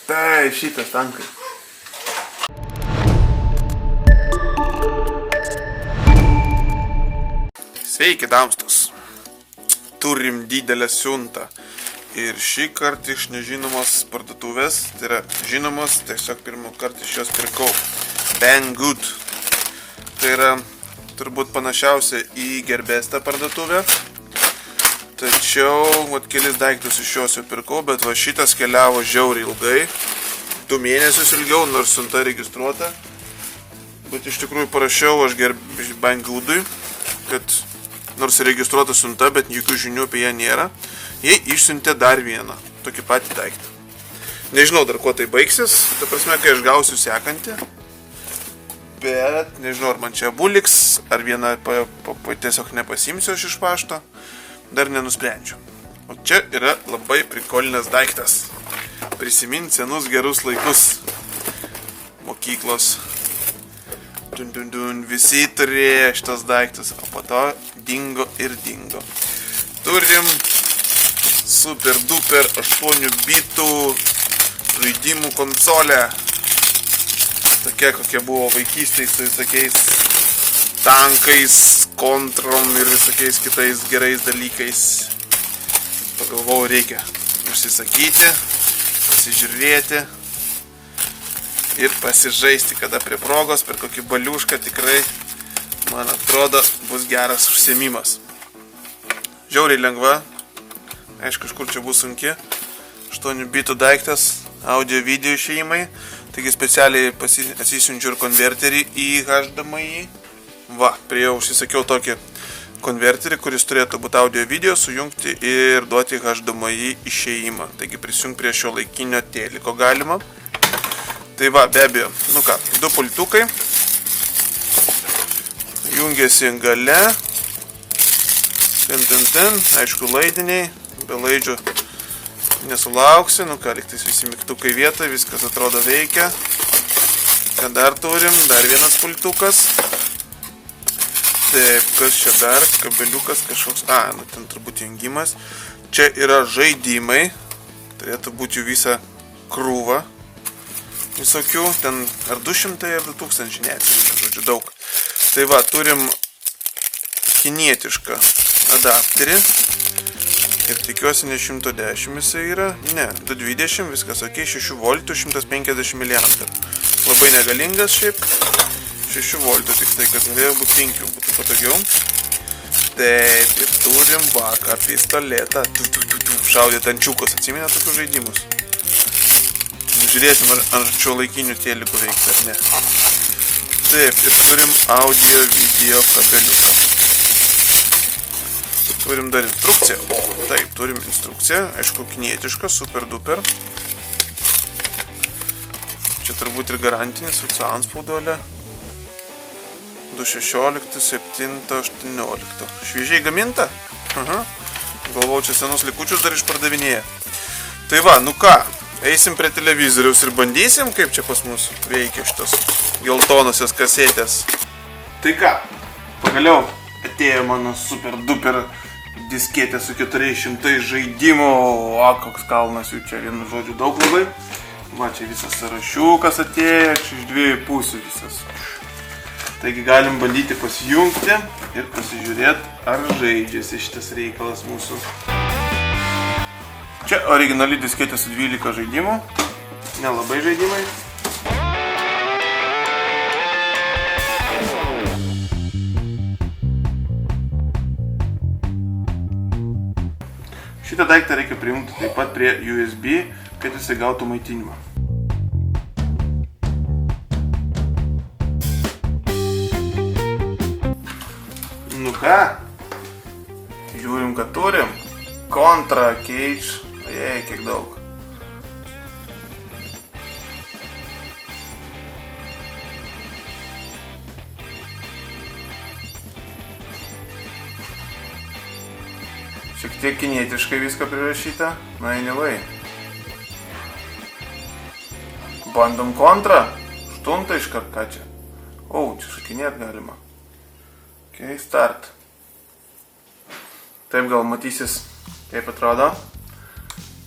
Tai šitas tankai. Sveiki, damstos. Turim didelę siuntą. Ir šį kartą iš nežinomos parduotuvės, tai yra žinomos, tiesiog pirmą kartą iš jos pirkau. Banggood. Tai yra turbūt panašiausia į Gerbestą parduotuvę. Tačiau, kelis daiktus iš jos jau pirkau, bet va šitas keliavo žiauriai ilgai. 2 mėnesius ilgiau, nors siunta registruota. Bet iš tikrųjų parašiau aš Banggoodui, kad nors registruota siunta, bet jokių žinių apie ją nėra. Jie išsiuntė dar vieną, tokį patį daiktą. Nežinau dar kuo tai baigsis, ta prasme, kai aš gausiu sekantį. Bet nežinau, ar man čia abu liks, ar vieną tiesiog nepasimsiu aš iš pašto. Dar nenusprendžiu. O čia yra labai prikolinas daiktas. Prisimint senus gerus laikus. Mokyklos. Visi turėjo šitas daiktas, o po to dingo ir dingo. Turim super duper 8 bitų žaidimų konsolę. Tokia kokia buvo vaikystėje su visokiais tankais, kontrom ir visokiais kitais gerais dalykais. Pagalvojau, reikia užsisakyti, pasižiūrėti ir pasižaisti, kada prie progos, per kokį baliušką tikrai, man atrodo, bus geras užsiėmimas. Žiauriai lengva, aišku, kažkur čia bus sunki. 8 bitų daiktas, audio video išėjimai, taigi specialiai atsisiunčiu ir konverterį į HDMI. Va, prie jau užsisakiau tokį konverterį, kuris turėtų būti audio video, sujungti ir duoti HDMI išėjimą. Taigi prisijungti prie šio laikinio teliko galima. Tai va, be abejo, 2 pultukai. Jungiasi gale. Aišku, laidiniai. Be laidžių nesulauksi. Liktais visi mygtukai vietoj, viskas atrodo veikia. Ką dar turim? Dar vienas pultukas. Taip, kas čia dar? Kabeliukas kažkoks. Ten turbūt jungimas. Čia yra žaidimai. Turėtų būti jų visą krūvą. Visokių. Ten ar 200 ar 2000, neatsimenu, žodžiu, daug. Tai va, turim kinietišką adapterį. Ir tikiuosi ne 110 jisai yra. Ne, 220, viskas ok, 6 voltų, 150 mA. Labai negalingas šiaip. 6 voltų, tik tai, kad galėjo būti 5, būtų patogiau. Taip, ir turim vaką pistoletą. Šaudėt ančiukus, atsiminė tokius žaidimus. Žiūrėsim, ar šio laikinių telikų veiks, ar ne. Taip, ir turim audio video kabeliuką. Turim dar instrukciją. Taip, turim instrukciją, aišku, kinietiška, super duper. Čia turbūt ir garantinis, su antspaudolė. 2.16, 7.18. Šviežiai gaminta? Galvau, čia senus likučius dar išpardavinėja. Tai va, ką, eisim prie televizoriaus ir bandysim, kaip čia pas mus veikia šitos geltonosios kasetės. Tai ką, pagaliau atėjo mano super duper disketė su 400 žaidimų. Koks kalnas jų čia, vienu žodžiu, daug labai. Va, čia visas sąrašiukas atėjo, čia iš 2 pusių visas. Taigi galim bandyti pasijungti ir pasižiūrėti, ar žaidžiasi šitas reikalas mūsų. Čia originali disketė su 12 žaidimų. Nelabai žaidimai. Šitą daiktą reikia prijungti taip pat prie USB, kad jisai gautų maitinimą. Ką? Žiūrim, kad turim. Contra, Cage. Kiek daug. Šiek tiek kinietiškai viską prirašyta. Anyway. Bandom Contra. 8 iškart, ką čia? Čia šakinėt galima. Ok, start. Taip gal matysis, kaip atrodo.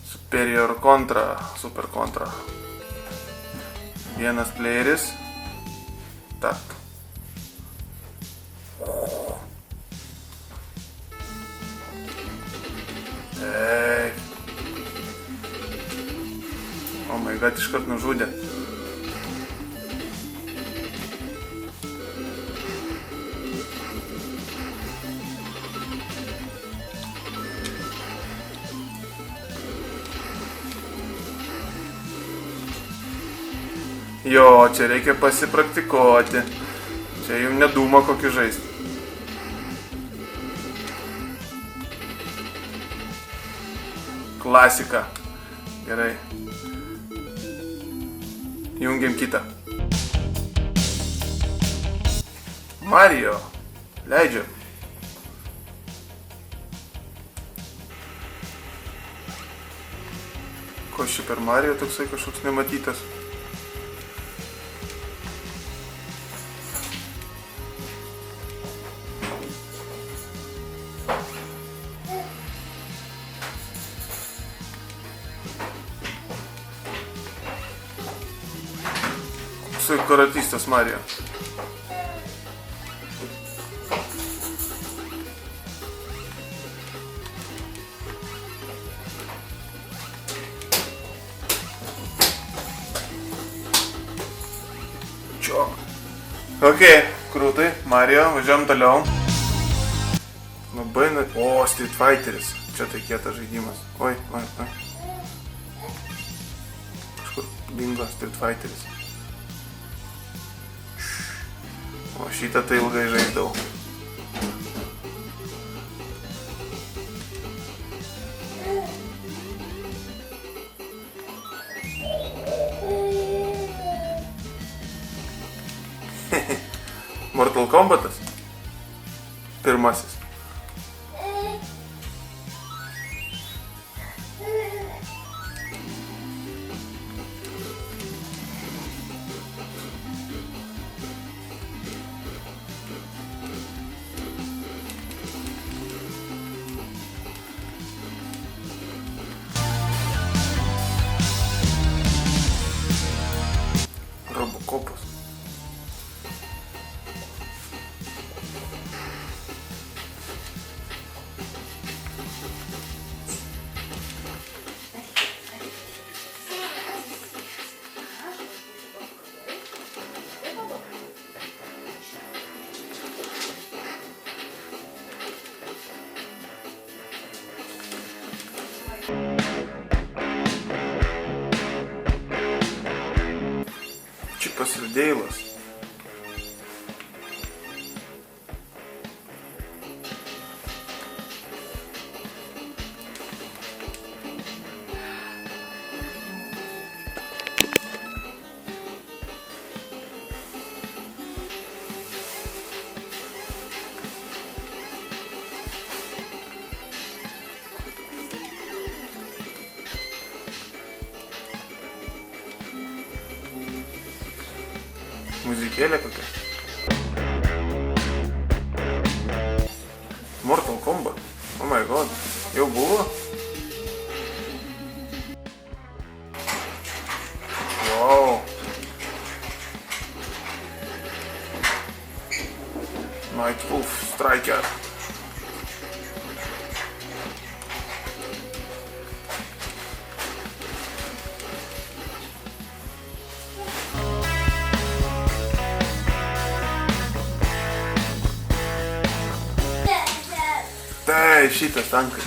Superior Contra, Super Contra. Vienas playeris. Tap. Oh my god, iškart nužudė. Jo, čia reikia pasipraktikuoti. Čia jums nedūma kokį žaisti. Klasika. Gerai. Jungiam kitą. Mario. Leidžiam. Ko šį per Mario toksai kažkoks nematytas? Karatistas Mario. Čiok. Ok, krūtai, Mario, važiuojam toliau. Labai... O, Street Fighteris. Čia tai kietas žaidimas. Oi. Kažkur dingo Street Fighteris. O šitą tai ilgai žaidau. Mortal Kombatas. Pirmasis. Robocopas. Čipas ir Deilas. Muzikėlė kokia. Mortal Kombat. Oh my god. Jau buvo? Wow. Night Wolf Striker. Tai šitas tankai.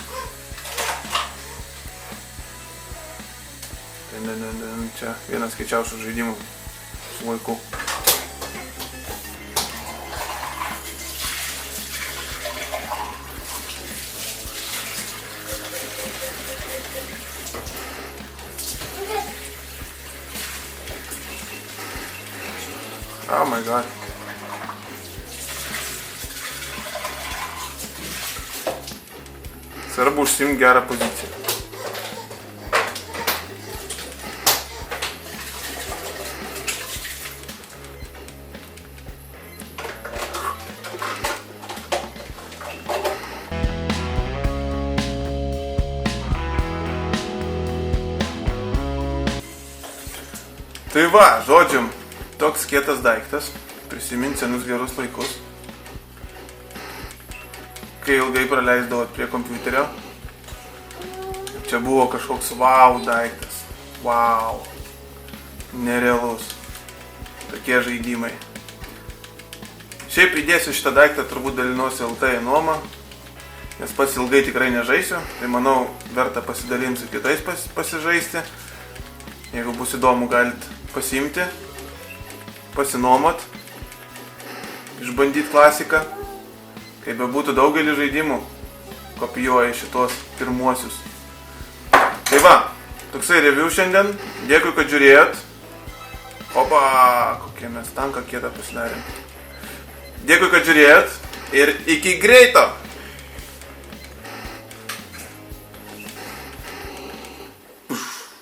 Čia vienas skaičiausių žaidimų su laiku. Oh my god. Svarbu užsiimti gerą poziciją. Tai va, žodžiu, toks kietas daiktas. Prisimint senus gerus laikus. Kai ilgai praleisdavot prie kompiuterio. Čia buvo kažkoks wow daiktas. Wow. Nerealus. Tokie žaidimai. Šiaip įdėsiu šitą daiktą, turbūt dalinuosi LT į nuomą. Nes pats ilgai tikrai nežaisiu. Tai manau, verta pasidalinti su kitais pasižaisti. Jeigu bus įdomu, galit pasiimti. Pasinuomot. Išbandyti klasiką. Kaip bebūtų daugelį žaidimų, kopijuoja šitos pirmuosius. Tai va, toksai review šiandien. Dėkui, kad žiūrėjot. Opa, kokie mes tanką kietą pasidarėm. Dėkui, kad žiūrėjot ir iki greito!